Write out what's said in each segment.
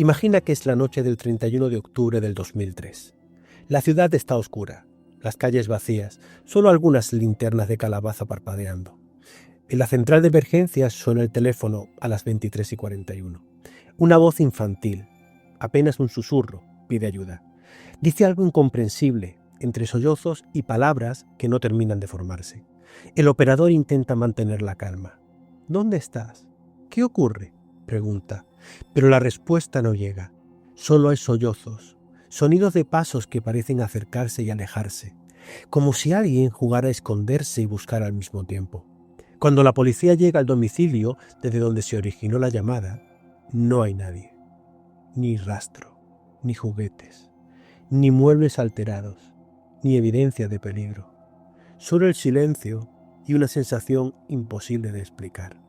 Imagina que es la noche del 31 de octubre del 2003. La ciudad está oscura, las calles vacías, solo algunas linternas de calabaza parpadeando. En la central de emergencias suena el teléfono a las 23:41. Una voz infantil, apenas un susurro, pide ayuda. Dice algo incomprensible, entre sollozos y palabras que no terminan de formarse. El operador intenta mantener la calma. ¿Dónde estás? ¿Qué ocurre?, pregunta, pero la respuesta no llega. Solo hay sollozos, sonidos de pasos que parecen acercarse y alejarse, como si alguien jugara a esconderse y buscar al mismo tiempo. Cuando la policía llega al domicilio desde donde se originó la llamada, no hay nadie. Ni rastro, ni juguetes, ni muebles alterados, ni evidencia de peligro. Solo el silencio y una sensación imposible de explicar.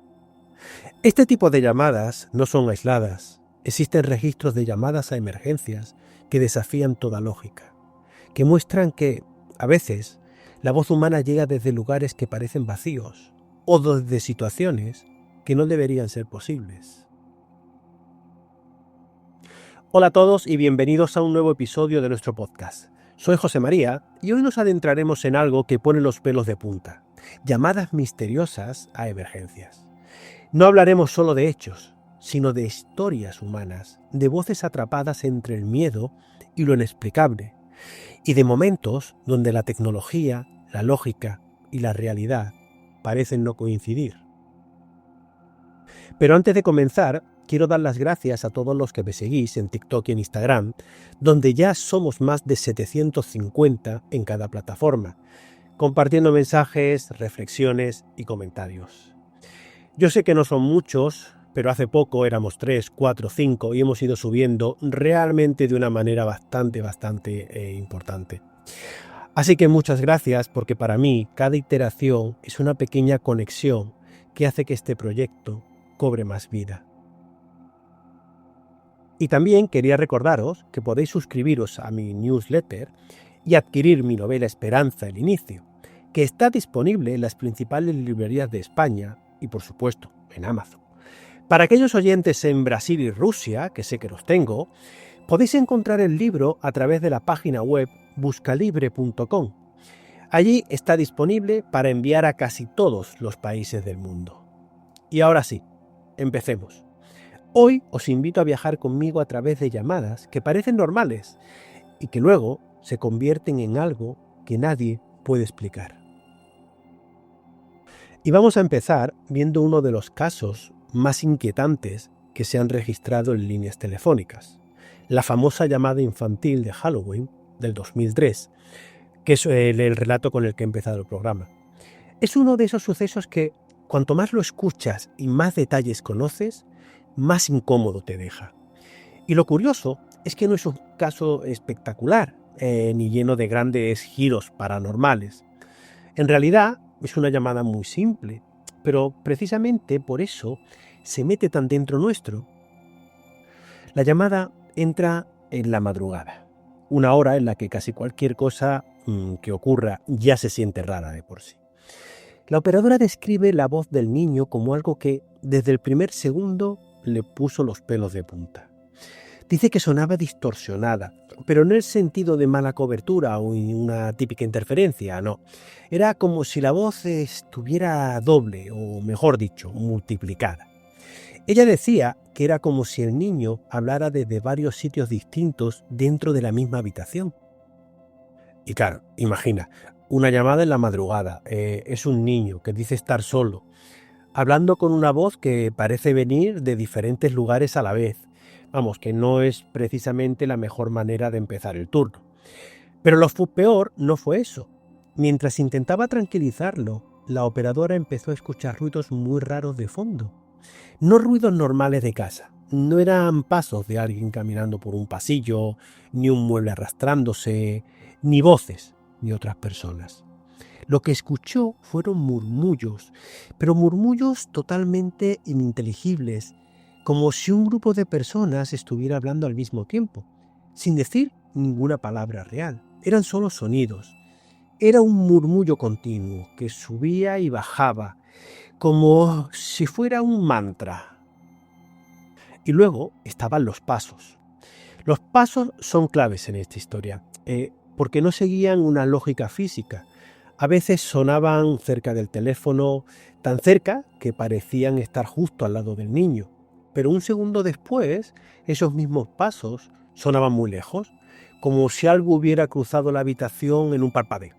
Este tipo de llamadas no son aisladas. Existen registros de llamadas a emergencias que desafían toda lógica, que muestran que, a veces, la voz humana llega desde lugares que parecen vacíos o desde situaciones que no deberían ser posibles. Hola a todos y bienvenidos a un nuevo episodio de nuestro podcast. Soy José María y hoy nos adentraremos en algo que pone los pelos de punta: llamadas misteriosas a emergencias. No hablaremos solo de hechos, sino de historias humanas, de voces atrapadas entre el miedo y lo inexplicable, y de momentos donde la tecnología, la lógica y la realidad parecen no coincidir. Pero antes de comenzar, quiero dar las gracias a todos los que me seguís en TikTok y en Instagram, donde ya somos más de 750 en cada plataforma, compartiendo mensajes, reflexiones y comentarios. Yo sé que no son muchos, pero hace poco éramos 3, 4, 5 y hemos ido subiendo realmente de una manera bastante importante. Así que muchas gracias, porque para mí cada iteración es una pequeña conexión que hace que este proyecto cobre más vida. Y también quería recordaros que podéis suscribiros a mi newsletter y adquirir mi novela Esperanza, el inicio, que está disponible en las principales librerías de España y, por supuesto, en Amazon. Para aquellos oyentes en Brasil y Rusia, que sé que los tengo, podéis encontrar el libro a través de la página web buscalibre.com. Allí está disponible para enviar a casi todos los países del mundo. Y ahora sí, empecemos. Hoy os invito a viajar conmigo a través de llamadas que parecen normales y que luego se convierten en algo que nadie puede explicar. Y vamos a empezar viendo uno de los casos más inquietantes que se han registrado en líneas telefónicas, la famosa llamada infantil de Halloween del 2003, que es el relato con el que he empezado el programa. Es uno de esos sucesos que, cuanto más lo escuchas y más detalles conoces, más incómodo te deja. Y lo curioso es que no es un caso espectacular, ni lleno de grandes giros paranormales. En realidad es una llamada muy simple, pero precisamente por eso se mete tan dentro nuestro. La llamada entra en la madrugada, una hora en la que casi cualquier cosa que ocurra ya se siente rara de por sí. La operadora describe la voz del niño como algo que desde el primer segundo le puso los pelos de punta. Dice que sonaba distorsionada, pero no en el sentido de mala cobertura o una típica interferencia, no. Era como si la voz estuviera doble, o mejor dicho, multiplicada. Ella decía que era como si el niño hablara desde varios sitios distintos dentro de la misma habitación. Y claro, imagina, una llamada en la madrugada, es un niño que dice estar solo, hablando con una voz que parece venir de diferentes lugares a la vez. Vamos, que no es precisamente la mejor manera de empezar el turno. Pero lo peor no fue eso. Mientras intentaba tranquilizarlo, la operadora empezó a escuchar ruidos muy raros de fondo. No ruidos normales de casa. No eran pasos de alguien caminando por un pasillo, ni un mueble arrastrándose, ni voces de otras personas. Lo que escuchó fueron murmullos, pero murmullos totalmente ininteligibles, como si un grupo de personas estuviera hablando al mismo tiempo, sin decir ninguna palabra real. Eran solo sonidos. Era un murmullo continuo que subía y bajaba, como si fuera un mantra. Y luego estaban los pasos. Los pasos son claves en esta historia, porque no seguían una lógica física. A veces sonaban cerca del teléfono, tan cerca que parecían estar justo al lado del niño. Pero un segundo después, esos mismos pasos sonaban muy lejos, como si algo hubiera cruzado la habitación en un parpadeo.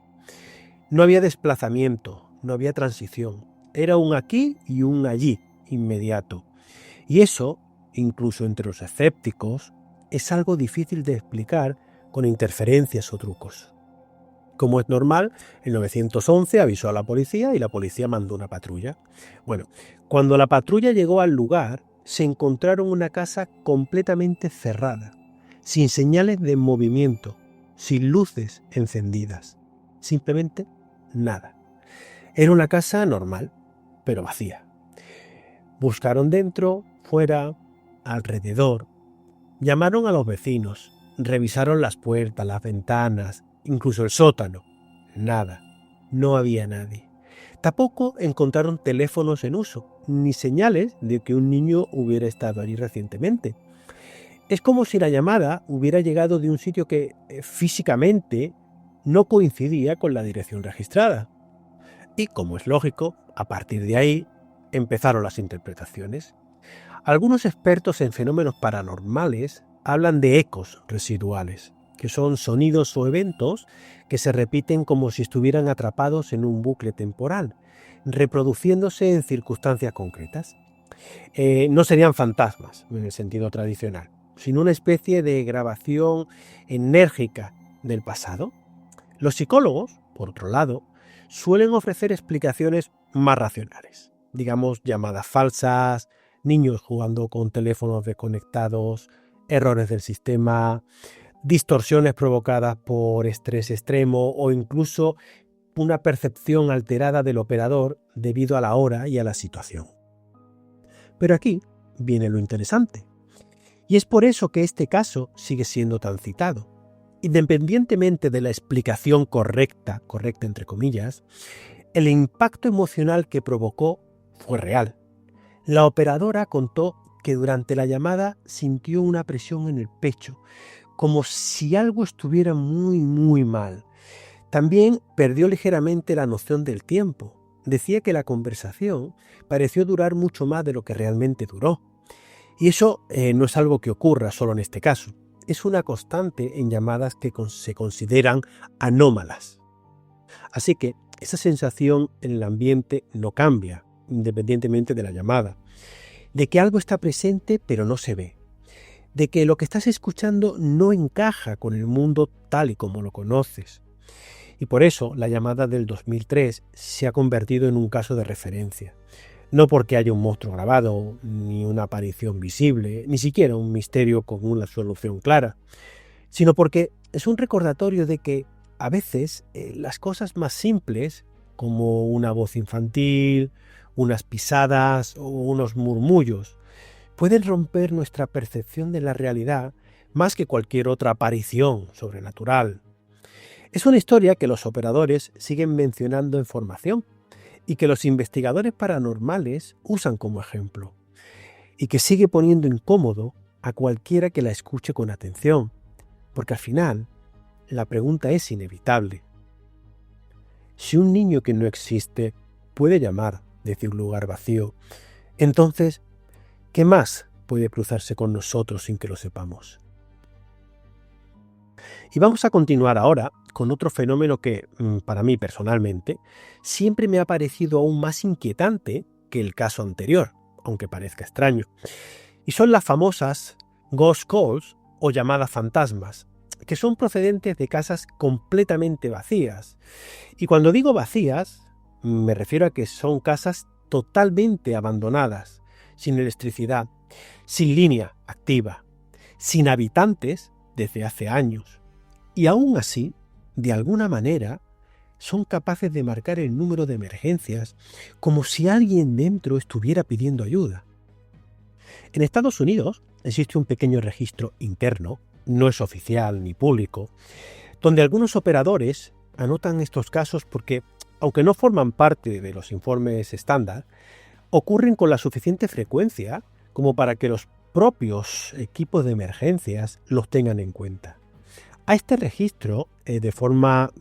No había desplazamiento, no había transición. Era un aquí y un allí inmediato. Y eso, incluso entre los escépticos, es algo difícil de explicar con interferencias o trucos. Como es normal, el 911 avisó a la policía y la policía mandó una patrulla. Bueno, cuando la patrulla llegó al lugar, se encontraron una casa completamente cerrada, sin señales de movimiento, sin luces encendidas, simplemente nada. Era una casa normal, pero vacía. Buscaron dentro, fuera, alrededor. Llamaron a los vecinos, revisaron las puertas, las ventanas, incluso el sótano. Nada, no había nadie. Tampoco encontraron teléfonos en uso, ni señales de que un niño hubiera estado allí recientemente. Es como si la llamada hubiera llegado de un sitio que físicamente no coincidía con la dirección registrada. Y como es lógico, a partir de ahí empezaron las interpretaciones. Algunos expertos en fenómenos paranormales hablan de ecos residuales, que son sonidos o eventos que se repiten como si estuvieran atrapados en un bucle temporal, reproduciéndose en circunstancias concretas. No serían fantasmas en el sentido tradicional, sino una especie de grabación enérgica del pasado. Los psicólogos, por otro lado, suelen ofrecer explicaciones más racionales, digamos llamadas falsas, niños jugando con teléfonos desconectados, errores del sistema, distorsiones provocadas por estrés extremo o incluso una percepción alterada del operador debido a la hora y a la situación. Pero aquí viene lo interesante. Y es por eso que este caso sigue siendo tan citado. Independientemente de la explicación correcta entre comillas, el impacto emocional que provocó fue real. La operadora contó que durante la llamada sintió una presión en el pecho, como si algo estuviera muy mal. También perdió ligeramente la noción del tiempo. Decía que la conversación pareció durar mucho más de lo que realmente duró. Y eso no es algo que ocurra solo en este caso. Es una constante en llamadas que se consideran anómalas. Así que esa sensación en el ambiente no cambia, independientemente de la llamada. De que algo está presente pero no se ve. De que lo que estás escuchando no encaja con el mundo tal y como lo conoces. Y por eso la llamada del 2003 se ha convertido en un caso de referencia. No porque haya un monstruo grabado, ni una aparición visible, ni siquiera un misterio con una solución clara, sino porque es un recordatorio de que a veces las cosas más simples, como una voz infantil, unas pisadas o unos murmullos, pueden romper nuestra percepción de la realidad más que cualquier otra aparición sobrenatural. Es una historia que los operadores siguen mencionando en formación y que los investigadores paranormales usan como ejemplo, y que sigue poniendo incómodo a cualquiera que la escuche con atención, porque al final la pregunta es inevitable. Si un niño que no existe puede llamar desde un lugar vacío, entonces, ¿qué más puede cruzarse con nosotros sin que lo sepamos? Y vamos a continuar ahora con otro fenómeno que, para mí personalmente, siempre me ha parecido aún más inquietante que el caso anterior, aunque parezca extraño. Y son las famosas ghost calls o llamadas fantasmas, que son procedentes de casas completamente vacías. Y cuando digo vacías, me refiero a que son casas totalmente abandonadas, sin electricidad, sin línea activa, sin habitantes desde hace años. Y aún así, de alguna manera, son capaces de marcar el número de emergencias como si alguien dentro estuviera pidiendo ayuda. En Estados Unidos existe un pequeño registro interno, no es oficial ni público, donde algunos operadores anotan estos casos porque, aunque no forman parte de los informes estándar, ocurren con la suficiente frecuencia como para que los propios equipos de emergencias los tengan en cuenta. A este registro, de forma,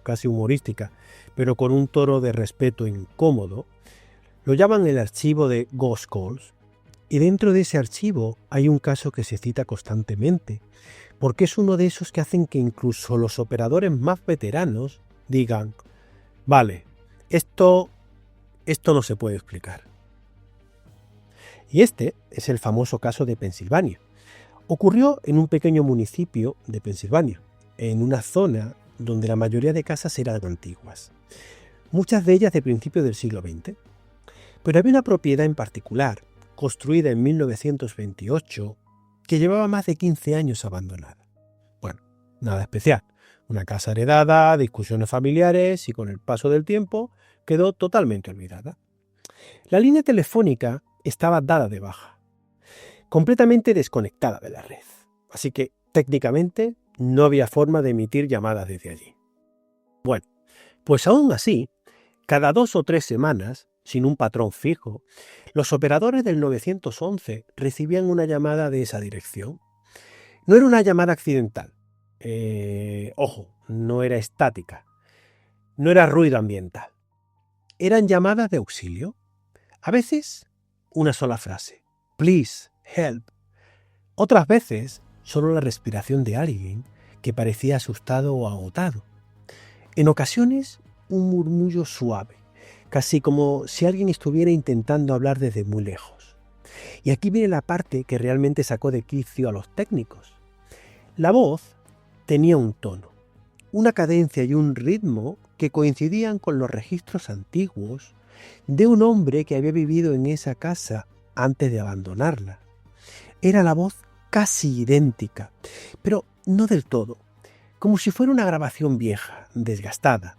casi humorística, pero con un tono de respeto incómodo, lo llaman el archivo de Ghost Calls. Y dentro de ese archivo hay un caso que se cita constantemente, porque es uno de esos que hacen que incluso los operadores más veteranos digan: vale, esto no se puede explicar. Y este es el famoso caso de Pensilvania. Ocurrió en un pequeño municipio de Pensilvania, en una zona donde la mayoría de casas eran antiguas, muchas de ellas de principios del siglo XX. Pero había una propiedad en particular, construida en 1928, que llevaba más de 15 años abandonada. Bueno, nada especial. Una casa heredada, discusiones familiares y con el paso del tiempo quedó totalmente olvidada. La línea telefónica estaba dada de baja, completamente desconectada de la red. Así que técnicamente no había forma de emitir llamadas desde allí. Bueno, pues aún así, cada 2 o 3 semanas, sin un patrón fijo, los operadores del 911 recibían una llamada de esa dirección. No era una llamada accidental. Ojo, no era estática. No era ruido ambiental. Eran llamadas de auxilio. A veces, una sola frase: please, help. Otras veces, solo la respiración de alguien que parecía asustado o agotado. En ocasiones, un murmullo suave, casi como si alguien estuviera intentando hablar desde muy lejos. Y aquí viene la parte que realmente sacó de quicio a los técnicos. La voz tenía un tono, una cadencia y un ritmo que coincidían con los registros antiguos de un hombre que había vivido en esa casa antes de abandonarla. Era la voz casi idéntica, pero no del todo, como si fuera una grabación vieja, desgastada,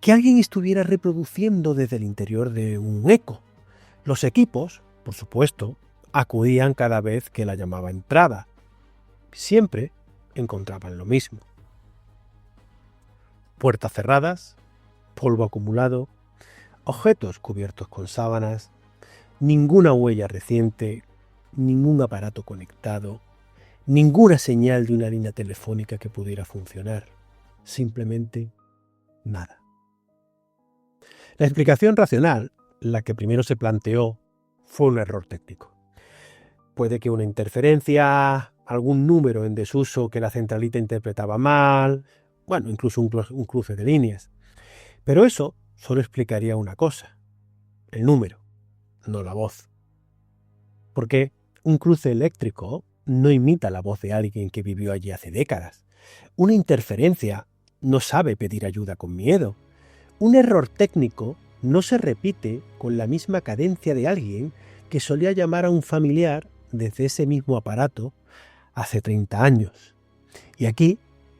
que alguien estuviera reproduciendo desde el interior de un eco. Los equipos, por supuesto, acudían cada vez que la llamada entraba. Siempre encontraban lo mismo: puertas cerradas, polvo acumulado, objetos cubiertos con sábanas, ninguna huella reciente, ningún aparato conectado, ninguna señal de una línea telefónica que pudiera funcionar. Simplemente nada. La explicación racional, la que primero se planteó, fue un error técnico. Puede que una interferencia, algún número en desuso que la centralita interpretaba mal, incluso un cruce de líneas. Pero eso solo explicaría una cosa: el número, no la voz. Porque un cruce eléctrico no imita la voz de alguien que vivió allí hace décadas. Una interferencia no sabe pedir ayuda con miedo. Un error técnico no se repite con la misma cadencia de alguien que solía llamar a un familiar desde ese mismo aparato hace 30 años. Y aquí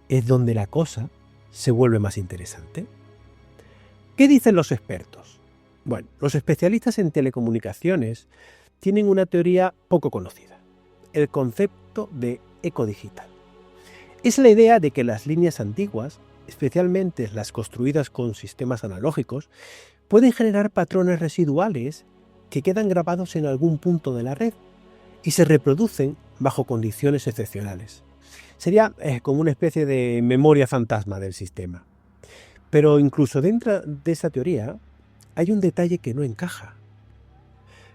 es donde la cosa se vuelve más interesante. ¿Qué dicen los expertos? Bueno, los especialistas en telecomunicaciones tienen una teoría poco conocida: el concepto de eco digital. Es la idea de que las líneas antiguas, especialmente las construidas con sistemas analógicos, pueden generar patrones residuales que quedan grabados en algún punto de la red y se reproducen bajo condiciones excepcionales. Sería como una especie de memoria fantasma del sistema. Pero incluso dentro de esa teoría hay un detalle que no encaja.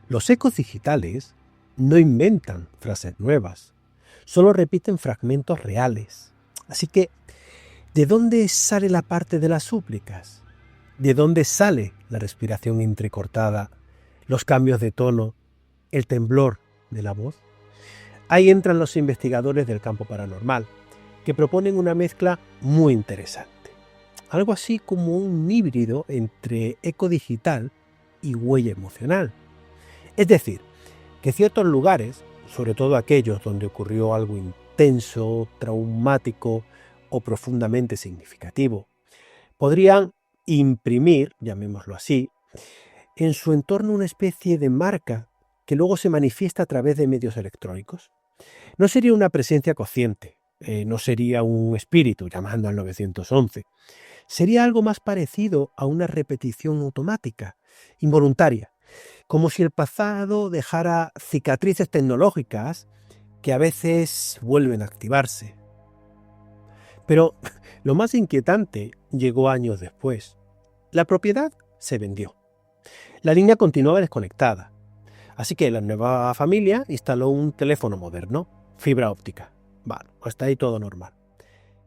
Los ecos digitales no inventan frases nuevas, solo repiten fragmentos reales. Así que, ¿de dónde sale la parte de las súplicas? ¿De dónde sale la respiración entrecortada, los cambios de tono, el temblor de la voz? Ahí entran los investigadores del campo paranormal, que proponen una mezcla muy interesante. Algo así como un híbrido entre eco digital y huella emocional. Es decir, que ciertos lugares, sobre todo aquellos donde ocurrió algo intenso, traumático o profundamente significativo, podrían imprimir, llamémoslo así, en su entorno una especie de marca que luego se manifiesta a través de medios electrónicos. No sería una presencia consciente, no sería un espíritu llamando al 911. Sería algo más parecido a una repetición automática, involuntaria, como si el pasado dejara cicatrices tecnológicas que a veces vuelven a activarse. Pero lo más inquietante llegó años después. La propiedad se vendió. La línea continuaba desconectada, así que la nueva familia instaló un teléfono moderno, fibra óptica. Vale, hasta ahí todo normal.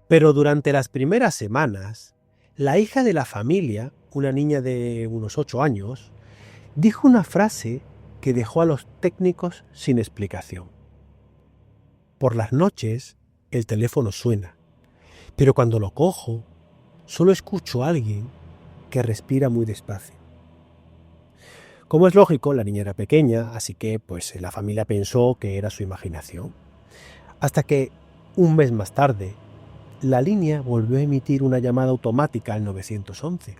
Pero durante las primeras semanas, la hija de la familia, una niña de unos 8 años, dijo una frase que dejó a los técnicos sin explicación. Por las noches, el teléfono suena, pero cuando lo cojo, solo escucho a alguien que respira muy despacio. Como es lógico, la niña era pequeña, así que la familia pensó que era su imaginación. Hasta que, un mes más tarde, la línea volvió a emitir una llamada automática al 911,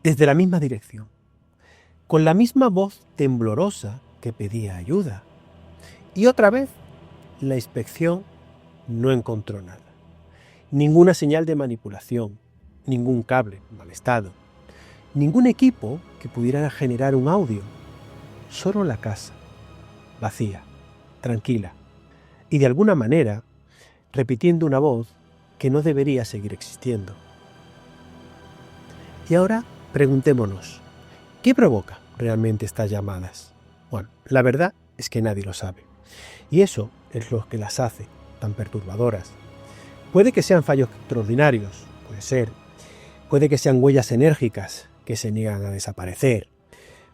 desde la misma dirección, con la misma voz temblorosa que pedía ayuda. Y otra vez, la inspección no encontró nada. Ninguna señal de manipulación, ningún cable en mal estado, ningún equipo que pudiera generar un audio. Solo la casa, vacía, tranquila, y de alguna manera repitiendo una voz que no debería seguir existiendo. Y ahora preguntémonos, ¿qué provoca realmente estas llamadas? Bueno, la verdad es que nadie lo sabe. Y eso es lo que las hace tan perturbadoras. Puede que sean fallos extraordinarios, puede ser. Puede que sean huellas enérgicas que se niegan a desaparecer.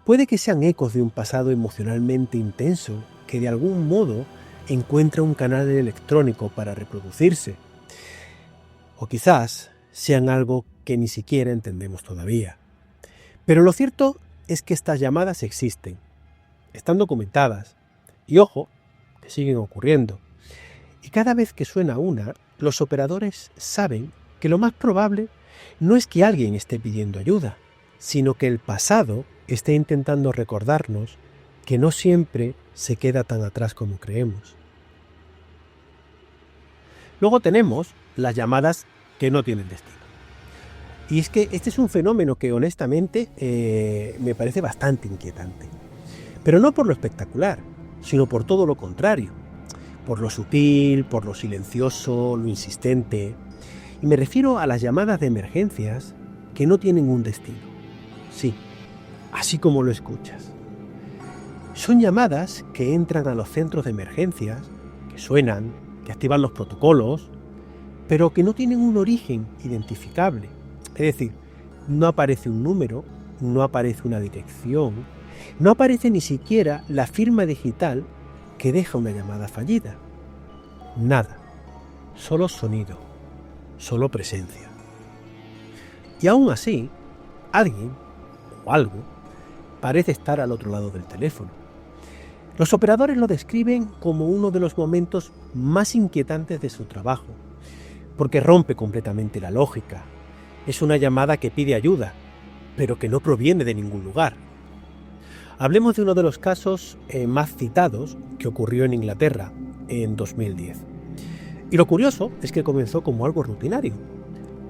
Puede que sean ecos de un pasado emocionalmente intenso que de algún modo encuentra un canal electrónico para reproducirse. O quizás sean algo que ni siquiera entendemos todavía. Pero lo cierto es que estas llamadas existen, están documentadas, y ojo, que siguen ocurriendo. Y cada vez que suena una, los operadores saben que lo más probable no es que alguien esté pidiendo ayuda, sino que el pasado esté intentando recordarnos que no siempre se queda tan atrás como creemos. Luego tenemos las llamadas que no tienen destino. Y es que este es un fenómeno que honestamente me parece bastante inquietante. Pero no por lo espectacular, sino por todo lo contrario. Por lo sutil, por lo silencioso, lo insistente. Y me refiero a las llamadas de emergencias que no tienen un destino. Sí, así como lo escuchas. Son llamadas que entran a los centros de emergencias, que suenan, que activan los protocolos, pero que no tienen un origen identificable. Es decir, no aparece un número, no aparece una dirección, no aparece ni siquiera la firma digital que deja una llamada fallida. Nada, solo sonido, solo presencia. Y aún así, alguien o algo parece estar al otro lado del teléfono. Los operadores lo describen como uno de los momentos más inquietantes de su trabajo, porque rompe completamente la lógica. Es una llamada que pide ayuda, pero que no proviene de ningún lugar. Hablemos de uno de los casos más citados que ocurrió en Inglaterra en 2010. Y lo curioso es que comenzó como algo rutinario.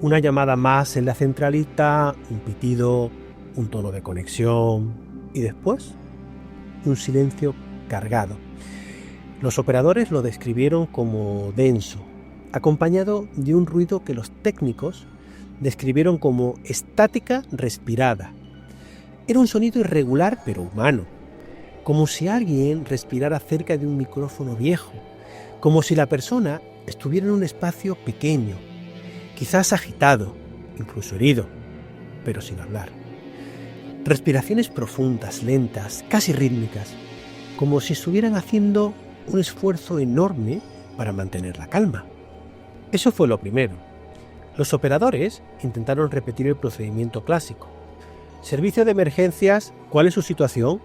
Una llamada más en la centralita, un pitido, un tono de conexión y después un silencio cargado. Los operadores lo describieron como denso, acompañado de un ruido que los técnicos describieron como estática respirada. Era un sonido irregular pero humano, como si alguien respirara cerca de un micrófono viejo, como si la persona estuviera en un espacio pequeño, quizás agitado, incluso herido, pero sin hablar. Respiraciones profundas, lentas, casi rítmicas, como si estuvieran haciendo un esfuerzo enorme para mantener la calma. Eso fue lo primero. Los operadores intentaron repetir el procedimiento clásico. Servicio de emergencias, ¿cuál es su situación?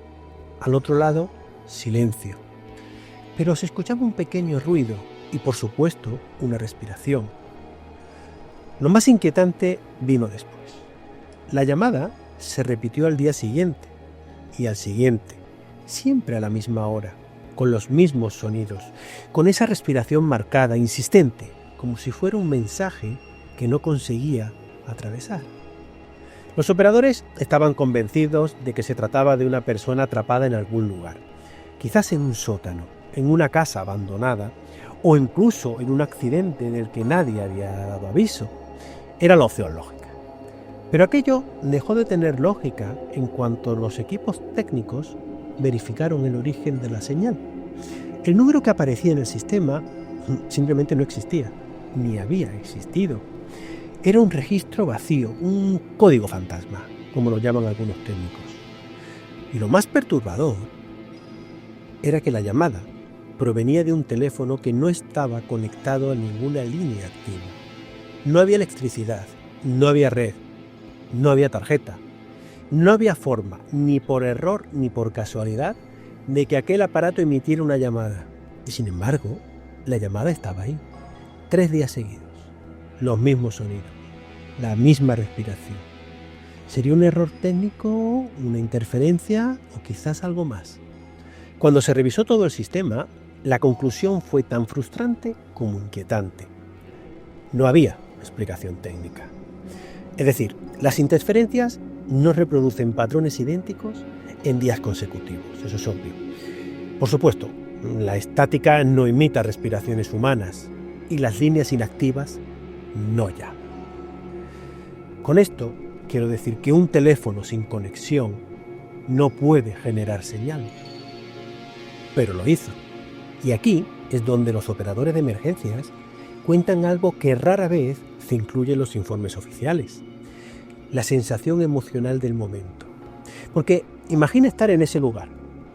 Al otro lado, silencio. Pero se escuchaba un pequeño ruido y, por supuesto, una respiración. Lo más inquietante vino después. La llamada se repitió al día siguiente y al siguiente, siempre a la misma hora, con los mismos sonidos, con esa respiración marcada, insistente, como si fuera un mensaje que no conseguía atravesar. Los operadores estaban convencidos de que se trataba de una persona atrapada en algún lugar, quizás en un sótano, en una casa abandonada o incluso en un accidente en el que nadie había dado aviso. Era la opción lógica. Pero aquello dejó de tener lógica en cuanto los equipos técnicos verificaron el origen de la señal. El número que aparecía en el sistema simplemente no existía, ni había existido. Era un registro vacío, un código fantasma, como lo llaman algunos técnicos. Y lo más perturbador era que la llamada provenía de un teléfono que no estaba conectado a ninguna línea activa. No había electricidad, no había red, no había tarjeta, no había forma, ni por error ni por casualidad, de que aquel aparato emitiera una llamada. Y sin embargo, la llamada estaba ahí, 3 días seguidos, los mismos sonidos, la misma respiración. ¿Sería un error técnico, una interferencia o quizás algo más? Cuando se revisó todo el sistema, la conclusión fue tan frustrante como inquietante. No había explicación técnica. Es decir, las interferencias no reproducen patrones idénticos en días consecutivos, eso es obvio. Por supuesto, la estática no imita respiraciones humanas y las líneas inactivas no ya. Con esto quiero decir que un teléfono sin conexión no puede generar señal. Pero lo hizo. Y aquí es donde los operadores de emergencias cuentan algo que rara vez se incluye en los informes oficiales: la sensación emocional del momento. Porque imagina estar en ese lugar,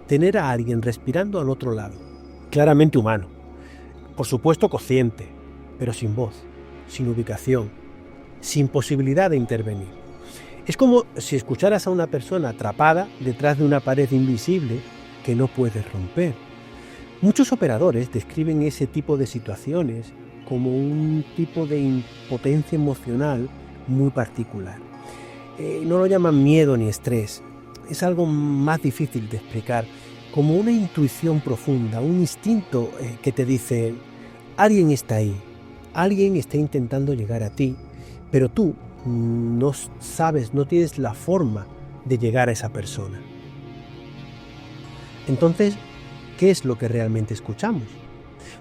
tener a alguien respirando al otro lado, claramente humano, por supuesto consciente, pero sin voz, sin ubicación, sin posibilidad de intervenir. Es como si escucharas a una persona atrapada detrás de una pared invisible que no puedes romper. Muchos operadores describen ese tipo de situaciones como un tipo de impotencia emocional muy particular. No lo llaman miedo ni estrés, es algo más difícil de explicar, como una intuición profunda, un instinto que te dice: alguien está ahí, alguien está intentando llegar a ti, pero tú no sabes, no tienes la forma de llegar a esa persona. Entonces, ¿qué es lo que realmente escuchamos?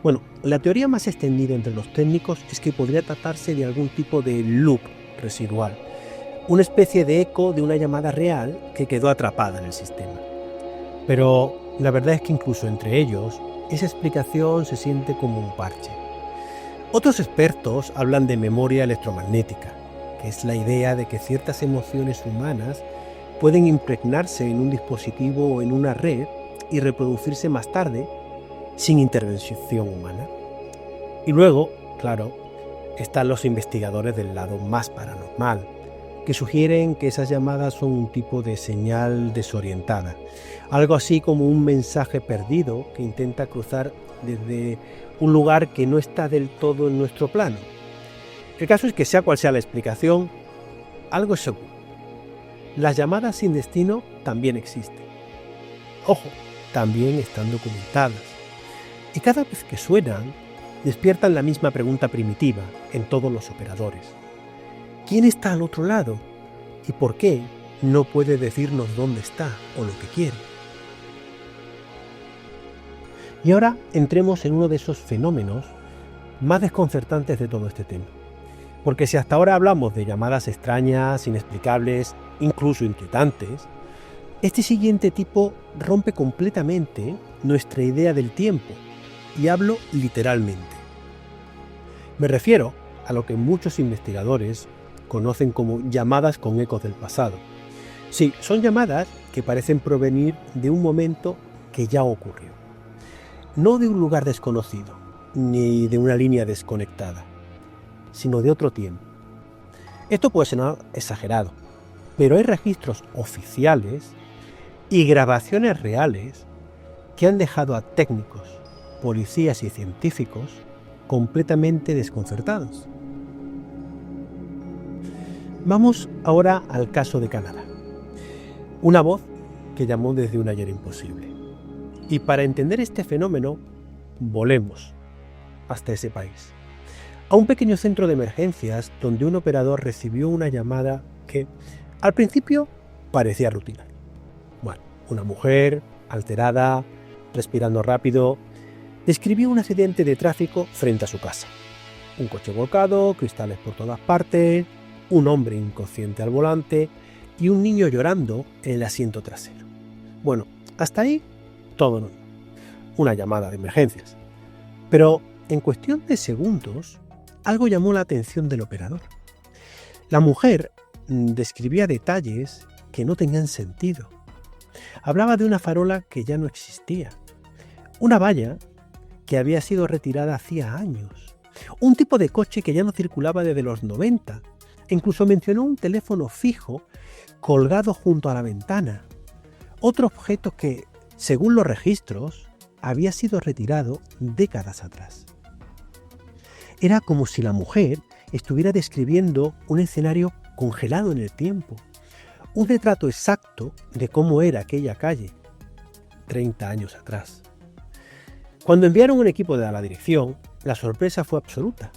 Bueno, la teoría más extendida entre los técnicos es que podría tratarse de algún tipo de loop residual, una especie de eco de una llamada real que quedó atrapada en el sistema. Pero la verdad es que incluso entre ellos, esa explicación se siente como un parche. Otros expertos hablan de memoria electromagnética, que es la idea de que ciertas emociones humanas pueden impregnarse en un dispositivo o en una red y reproducirse más tarde sin intervención humana. Y luego, claro, están los investigadores del lado más paranormal, que sugieren que esas llamadas son un tipo de señal desorientada, algo así como un mensaje perdido que intenta cruzar desde un lugar que no está del todo en nuestro plano. El caso es que, sea cual sea la explicación, algo es seguro: las llamadas sin destino también existen. Ojo, también están documentadas. Y cada vez que suenan, despiertan la misma pregunta primitiva en todos los operadores: ¿quién está al otro lado? ¿Y por qué no puede decirnos dónde está o lo que quiere? Y ahora entremos en uno de esos fenómenos más desconcertantes de todo este tema. Porque si hasta ahora hablamos de llamadas extrañas, inexplicables, incluso inquietantes, este siguiente tipo rompe completamente nuestra idea del tiempo, y hablo literalmente. Me refiero a lo que muchos investigadores conocen como llamadas con ecos del pasado. Sí, son llamadas que parecen provenir de un momento que ya ocurrió, no de un lugar desconocido, ni de una línea desconectada, sino de otro tiempo. Esto puede sonar exagerado, pero hay registros oficiales y grabaciones reales que han dejado a técnicos, policías y científicos completamente desconcertados. Vamos ahora al caso de Canadá. Una voz que llamó desde un ayer imposible. Y para entender este fenómeno, volemos hasta ese país, a un pequeño centro de emergencias donde un operador recibió una llamada que, Al principio parecía rutinario. Bueno, una mujer alterada, respirando rápido, describió un accidente de tráfico frente a su casa. Un coche volcado, cristales por todas partes, un hombre inconsciente al volante y un niño llorando en el asiento trasero. Bueno, hasta ahí todo normal. Una llamada de emergencias. Pero en cuestión de segundos, algo llamó la atención del operador. La mujer describía detalles que no tenían sentido. Hablaba de una farola que ya no existía, una valla que había sido retirada hacía años, un tipo de coche que ya no circulaba desde los 90. E incluso mencionó un teléfono fijo colgado junto a la ventana, otro objeto que, según los registros, había sido retirado décadas atrás. Era como si la mujer estuviera describiendo un escenario congelado en el tiempo, un retrato exacto de cómo era aquella calle 30 años atrás. Cuando enviaron un equipo a la dirección, la sorpresa fue absoluta.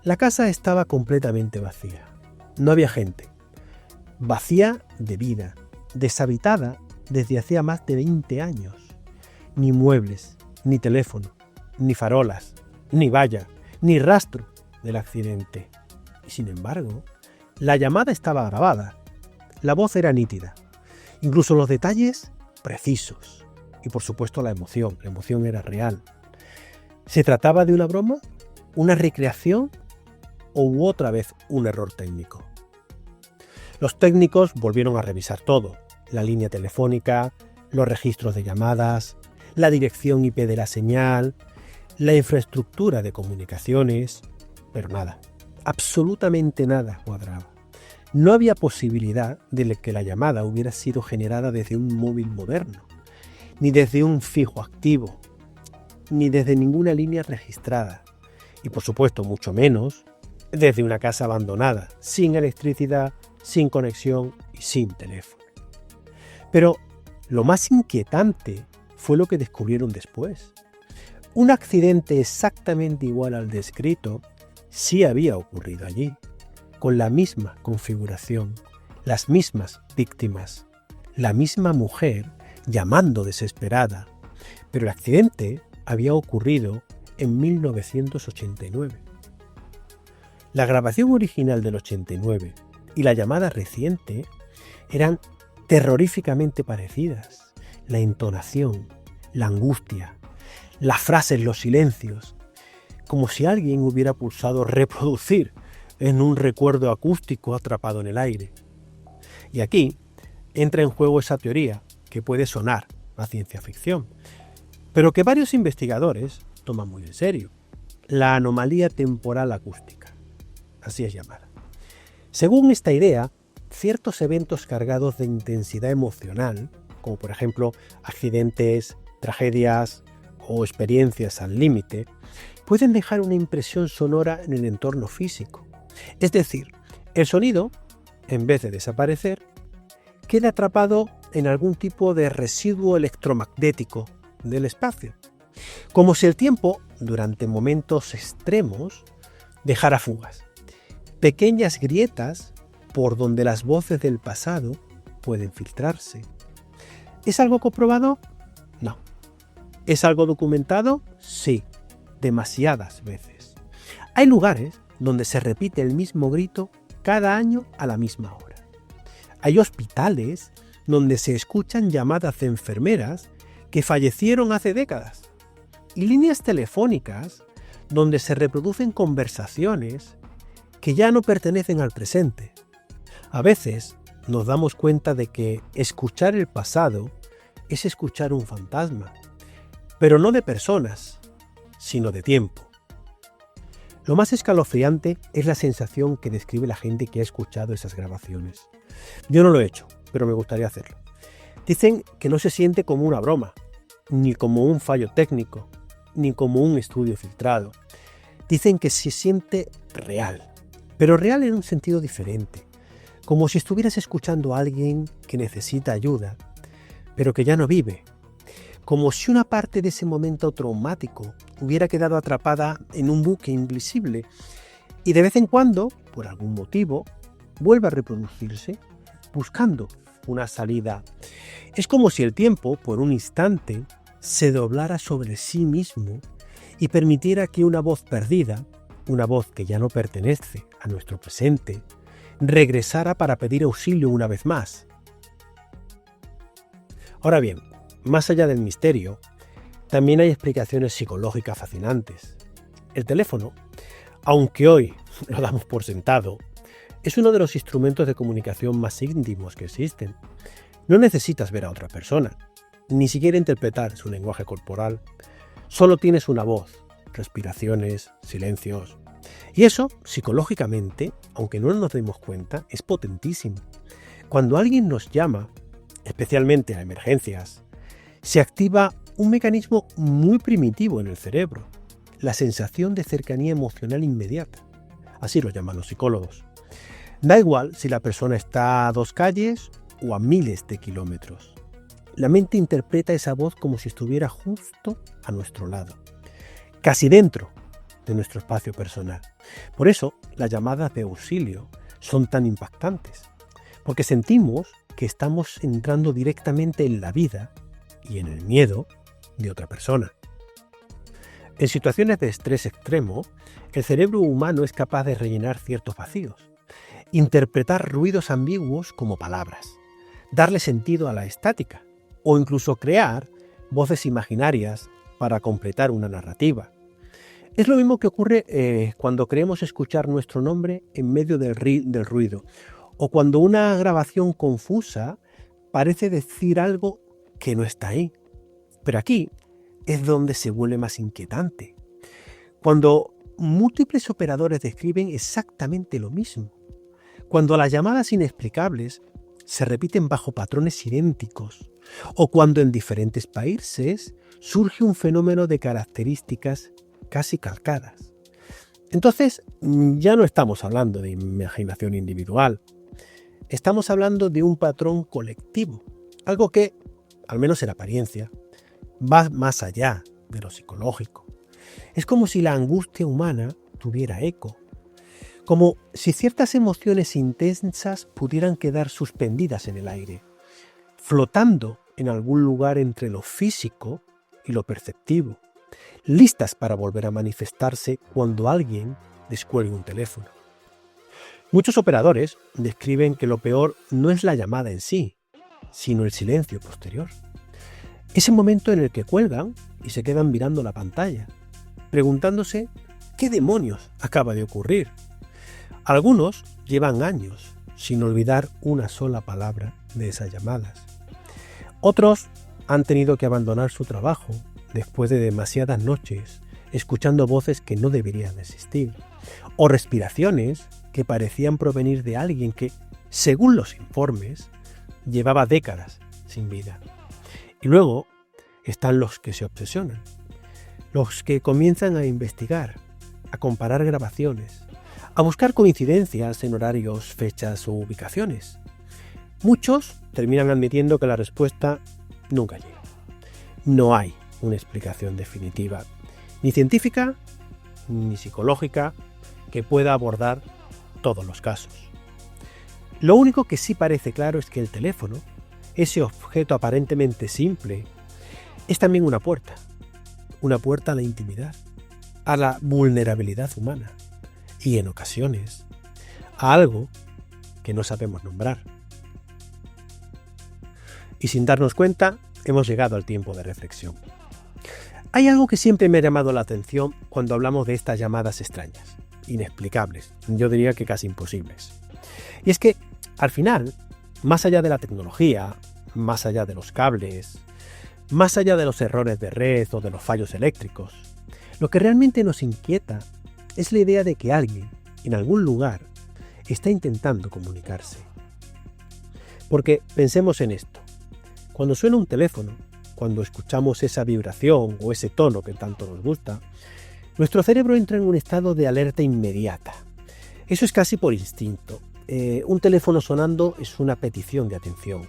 La casa estaba completamente vacía. No había gente. Vacía de vida, deshabitada desde hacía más de 20 años. Ni muebles, ni teléfono, ni farolas, ni valla, ni rastro del accidente. Y sin embargo, la llamada estaba grabada. La voz era nítida. Incluso los detalles precisos. Y por supuesto la emoción era real. ¿Se trataba de una broma? ¿Una recreación? ¿O otra vez un error técnico? Los técnicos volvieron a revisar todo. La línea telefónica, los registros de llamadas, la dirección IP de la señal, la infraestructura de comunicaciones, pero nada, absolutamente nada cuadraba. No había posibilidad de que la llamada hubiera sido generada desde un móvil moderno, ni desde un fijo activo, ni desde ninguna línea registrada, y por supuesto mucho menos desde una casa abandonada, sin electricidad, sin conexión y sin teléfono. Pero lo más inquietante fue lo que descubrieron después. Un accidente exactamente igual al descrito sí había ocurrido allí, con la misma configuración, las mismas víctimas, la misma mujer llamando desesperada, pero el accidente había ocurrido en 1989. La grabación original del 89 y la llamada reciente eran terroríficamente parecidas. La entonación, la angustia, las frases, los silencios, como si alguien hubiera pulsado reproducir en un recuerdo acústico atrapado en el aire. Y aquí entra en juego esa teoría que puede sonar a ciencia ficción, pero que varios investigadores toman muy en serio: la anomalía temporal acústica, así es llamada. Según esta idea, ciertos eventos cargados de intensidad emocional, como por ejemplo accidentes, tragedias o experiencias al límite, pueden dejar una impresión sonora en el entorno físico. Es decir, el sonido, en vez de desaparecer, queda atrapado en algún tipo de residuo electromagnético del espacio, como si el tiempo, durante momentos extremos, dejara fugas, pequeñas grietas por donde las voces del pasado pueden filtrarse. ¿Es algo comprobado? No. ¿Es algo documentado? Sí, demasiadas veces. Hay lugares donde se repite el mismo grito cada año a la misma hora. Hay hospitales donde se escuchan llamadas de enfermeras que fallecieron hace décadas, y líneas telefónicas donde se reproducen conversaciones que ya no pertenecen al presente. A veces nos damos cuenta de que escuchar el pasado es escuchar un fantasma, pero no de personas, sino de tiempo. Lo más escalofriante es la sensación que describe la gente que ha escuchado esas grabaciones. Yo no lo he hecho, pero me gustaría hacerlo. Dicen que no se siente como una broma, ni como un fallo técnico, ni como un estudio filtrado. Dicen que se siente real, pero real en un sentido diferente, como si estuvieras escuchando a alguien que necesita ayuda, pero que ya no vive, como si una parte de ese momento traumático hubiera quedado atrapada en un bucle invisible y de vez en cuando, por algún motivo, vuelve a reproducirse buscando una salida. Es como si el tiempo, por un instante, se doblara sobre sí mismo y permitiera que una voz perdida, una voz que ya no pertenece a nuestro presente, regresara para pedir auxilio una vez más. Ahora bien, más allá del misterio, también hay explicaciones psicológicas fascinantes. El teléfono, aunque hoy lo damos por sentado, es uno de los instrumentos de comunicación más íntimos que existen. No necesitas ver a otra persona, ni siquiera interpretar su lenguaje corporal. Solo tienes una voz, respiraciones, silencios. Y eso, psicológicamente, aunque no nos demos cuenta, es potentísimo. Cuando alguien nos llama, especialmente a emergencias, se activa un mecanismo muy primitivo en el cerebro, la sensación de cercanía emocional inmediata. Así lo llaman los psicólogos. Da igual si la persona está a 2 calles o a miles de kilómetros. La mente interpreta esa voz como si estuviera justo a nuestro lado, casi dentro de nuestro espacio personal. Por eso, las llamadas de auxilio son tan impactantes, porque sentimos que estamos entrando directamente en la vida y en el miedo de otra persona. En situaciones de estrés extremo, el cerebro humano es capaz de rellenar ciertos vacíos, interpretar ruidos ambiguos como palabras, darle sentido a la estática o incluso crear voces imaginarias para completar una narrativa. Es lo mismo que ocurre cuando creemos escuchar nuestro nombre en medio del ruido o cuando una grabación confusa parece decir algo que no está ahí. Pero aquí es donde se vuelve más inquietante. Cuando múltiples operadores describen exactamente lo mismo. Cuando las llamadas inexplicables se repiten bajo patrones idénticos. O cuando en diferentes países surge un fenómeno de características casi calcadas. Entonces, ya no estamos hablando de imaginación individual. Estamos hablando de un patrón colectivo. Algo que, al menos en apariencia, va más allá de lo psicológico. Es como si la angustia humana tuviera eco, como si ciertas emociones intensas pudieran quedar suspendidas en el aire, flotando en algún lugar entre lo físico y lo perceptivo, listas para volver a manifestarse cuando alguien descuelgue un teléfono. Muchos operadores describen que lo peor no es la llamada en sí, sino el silencio posterior. Ese momento en el que cuelgan y se quedan mirando la pantalla, preguntándose qué demonios acaba de ocurrir. Algunos llevan años sin olvidar una sola palabra de esas llamadas. Otros han tenido que abandonar su trabajo después de demasiadas noches escuchando voces que no deberían existir, o respiraciones que parecían provenir de alguien que, según los informes, llevaba décadas sin vida. Y luego están los que se obsesionan, los que comienzan a investigar, a comparar grabaciones, a buscar coincidencias en horarios, fechas o ubicaciones. Muchos terminan admitiendo que la respuesta nunca llega. No hay una explicación definitiva, ni científica ni psicológica, que pueda abordar todos los casos. Lo único que sí parece claro es que el teléfono, ese objeto aparentemente simple, es también una puerta a la intimidad, a la vulnerabilidad humana y, en ocasiones, a algo que no sabemos nombrar. Y sin darnos cuenta, hemos llegado al tiempo de reflexión. Hay algo que siempre me ha llamado la atención cuando hablamos de estas llamadas extrañas, inexplicables, yo diría que casi imposibles. Y es que, al final, más allá de la tecnología, más allá de los cables, más allá de los errores de red o de los fallos eléctricos, lo que realmente nos inquieta es la idea de que alguien, en algún lugar, está intentando comunicarse. Porque pensemos en esto. Cuando suena un teléfono, cuando escuchamos esa vibración o ese tono que tanto nos gusta, nuestro cerebro entra en un estado de alerta inmediata. Eso es casi por instinto. Un teléfono sonando es una petición de atención.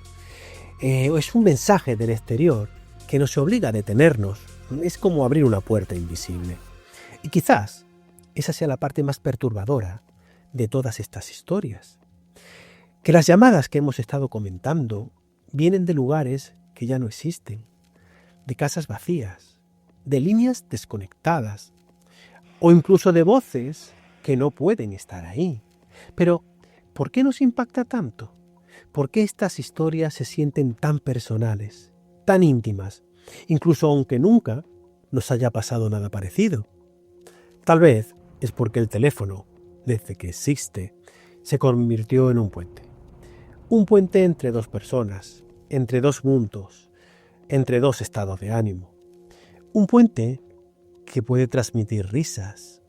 Es un mensaje del exterior que nos obliga a detenernos. Es como abrir una puerta invisible. Y quizás esa sea la parte más perturbadora de todas estas historias. Que las llamadas que hemos estado comentando vienen de lugares que ya no existen, de casas vacías, de líneas desconectadas o incluso de voces que no pueden estar ahí. Pero, ¿por qué nos impacta tanto? ¿Por qué estas historias se sienten tan personales, tan íntimas, incluso aunque nunca nos haya pasado nada parecido? Tal vez es porque el teléfono, desde que existe, se convirtió en un puente. Un puente entre dos personas, entre dos mundos, entre dos estados de ánimo. Un puente que puede transmitir risas,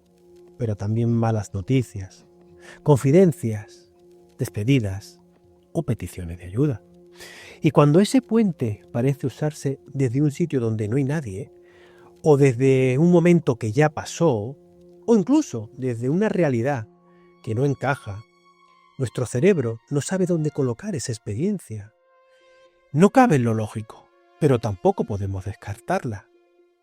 pero también malas noticias, confidencias, despedidas o peticiones de ayuda. Y cuando ese puente parece usarse desde un sitio donde no hay nadie, o desde un momento que ya pasó, o incluso desde una realidad que no encaja, nuestro cerebro no sabe dónde colocar esa experiencia. No cabe en lo lógico, pero tampoco podemos descartarla.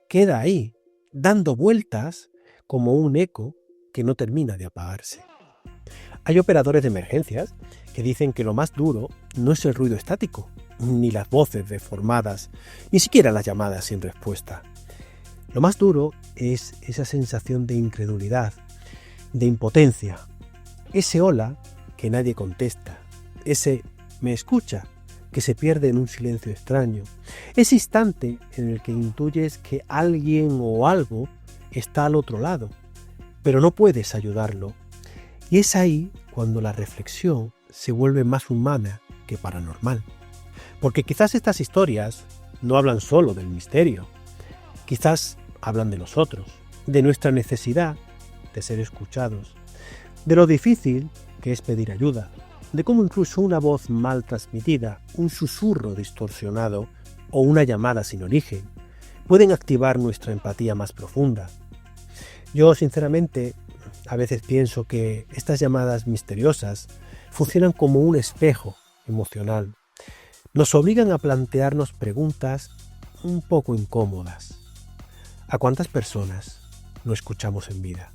Queda ahí, dando vueltas como un eco que no termina de apagarse. Hay operadores de emergencias que dicen que lo más duro no es el ruido estático, ni las voces deformadas, ni siquiera las llamadas sin respuesta. Lo más duro es esa sensación de incredulidad, de impotencia, ese hola que nadie contesta, ese me escucha que se pierde en un silencio extraño, ese instante en el que intuyes que alguien o algo está al otro lado, pero no puedes ayudarlo. Y es ahí cuando la reflexión se vuelve más humana que paranormal. Porque quizás estas historias no hablan solo del misterio, quizás hablan de nosotros, de nuestra necesidad de ser escuchados, de lo difícil que es pedir ayuda, de cómo incluso una voz mal transmitida, un susurro distorsionado o una llamada sin origen pueden activar nuestra empatía más profunda. Yo, sinceramente, a veces pienso que estas llamadas misteriosas funcionan como un espejo emocional. Nos obligan a plantearnos preguntas un poco incómodas. ¿A cuántas personas no escuchamos en vida?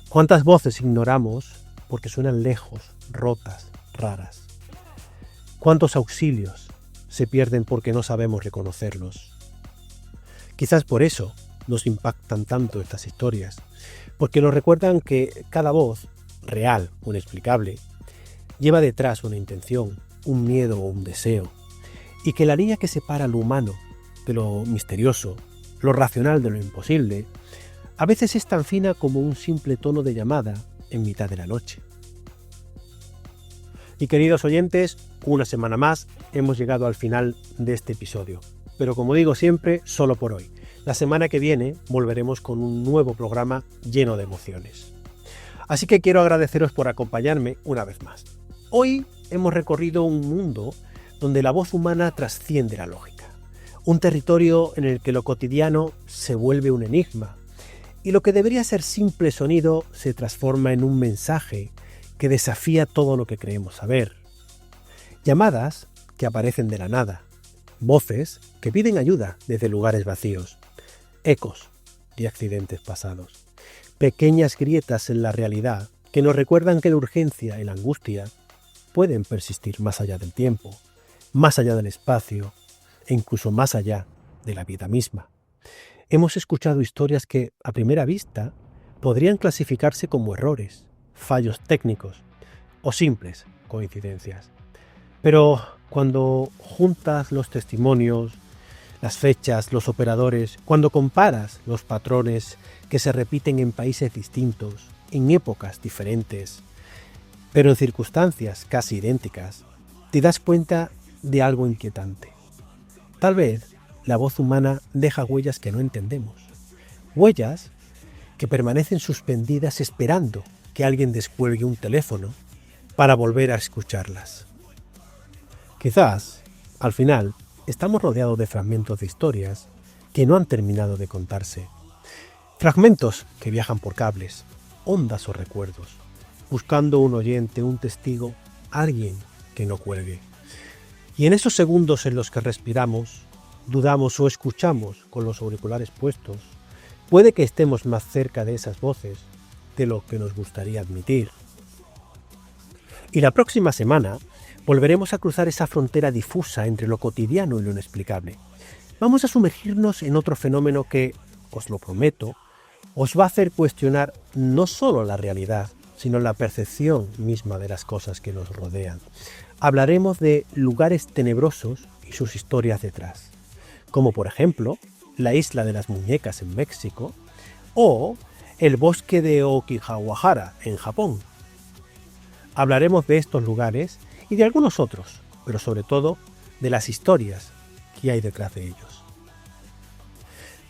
¿Cuántas voces ignoramos porque suenan lejos, rotas, raras? ¿Cuántos auxilios se pierden porque no sabemos reconocerlos? Quizás por eso nos impactan tanto estas historias, porque nos recuerdan que cada voz, real o inexplicable, lleva detrás una intención, un miedo o un deseo, y que la línea que separa lo humano de lo misterioso, lo racional de lo imposible, a veces es tan fina como un simple tono de llamada en mitad de la noche. Y queridos oyentes, una semana más hemos llegado al final de este episodio. Pero como digo siempre, solo por hoy. La semana que viene volveremos con un nuevo programa lleno de emociones. Así que quiero agradeceros por acompañarme una vez más. Hoy hemos recorrido un mundo donde la voz humana trasciende la lógica. Un territorio en el que lo cotidiano se vuelve un enigma y lo que debería ser simple sonido se transforma en un mensaje que desafía todo lo que creemos saber. Llamadas que aparecen de la nada, voces que piden ayuda desde lugares vacíos, ecos de accidentes pasados, pequeñas grietas en la realidad que nos recuerdan que la urgencia y la angustia pueden persistir más allá del tiempo, más allá del espacio e incluso más allá de la vida misma. Hemos escuchado historias que, a primera vista, podrían clasificarse como errores, fallos técnicos o simples coincidencias. Pero cuando juntas los testimonios, las fechas, los operadores, cuando comparas los patrones que se repiten en países distintos, en épocas diferentes, pero en circunstancias casi idénticas, te das cuenta de algo inquietante. Tal vez la voz humana deja huellas que no entendemos, huellas que permanecen suspendidas esperando que alguien descuelgue un teléfono para volver a escucharlas. Quizás, al final, estamos rodeados de fragmentos de historias que no han terminado de contarse. Fragmentos que viajan por cables, ondas o recuerdos, buscando un oyente, un testigo, alguien que no cuelgue. Y en esos segundos en los que respiramos, dudamos o escuchamos con los auriculares puestos, puede que estemos más cerca de esas voces de lo que nos gustaría admitir. Y la próxima semana volveremos a cruzar esa frontera difusa entre lo cotidiano y lo inexplicable. Vamos a sumergirnos en otro fenómeno que, os lo prometo, os va a hacer cuestionar no solo la realidad, sino la percepción misma de las cosas que nos rodean. Hablaremos de lugares tenebrosos y sus historias detrás, como por ejemplo la isla de las muñecas en México o el bosque de Okigahara en Japón. Hablaremos de estos lugares y de algunos otros, pero sobre todo de las historias que hay detrás de ellos.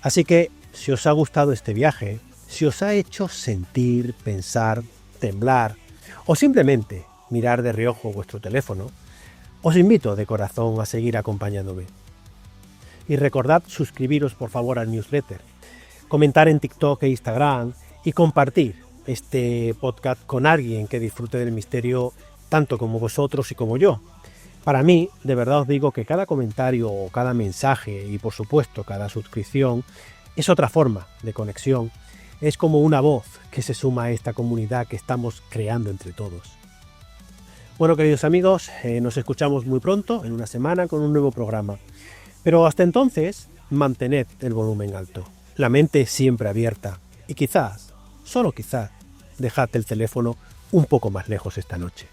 Así que, si os ha gustado este viaje, si os ha hecho sentir, pensar, temblar o simplemente mirar de reojo vuestro teléfono, os invito de corazón a seguir acompañándome. Y recordad suscribiros por favor al newsletter, comentar en TikTok e Instagram y compartir este podcast con alguien que disfrute del misterio tanto como vosotros y como yo. Para mí, de verdad os digo que cada comentario o cada mensaje y por supuesto cada suscripción es otra forma de conexión, es como una voz que se suma a esta comunidad que estamos creando entre todos. Bueno, queridos amigos, nos escuchamos muy pronto, en una semana, con un nuevo programa. Pero hasta entonces, mantened el volumen alto, la mente siempre abierta y quizás, solo quizás, dejad el teléfono un poco más lejos esta noche.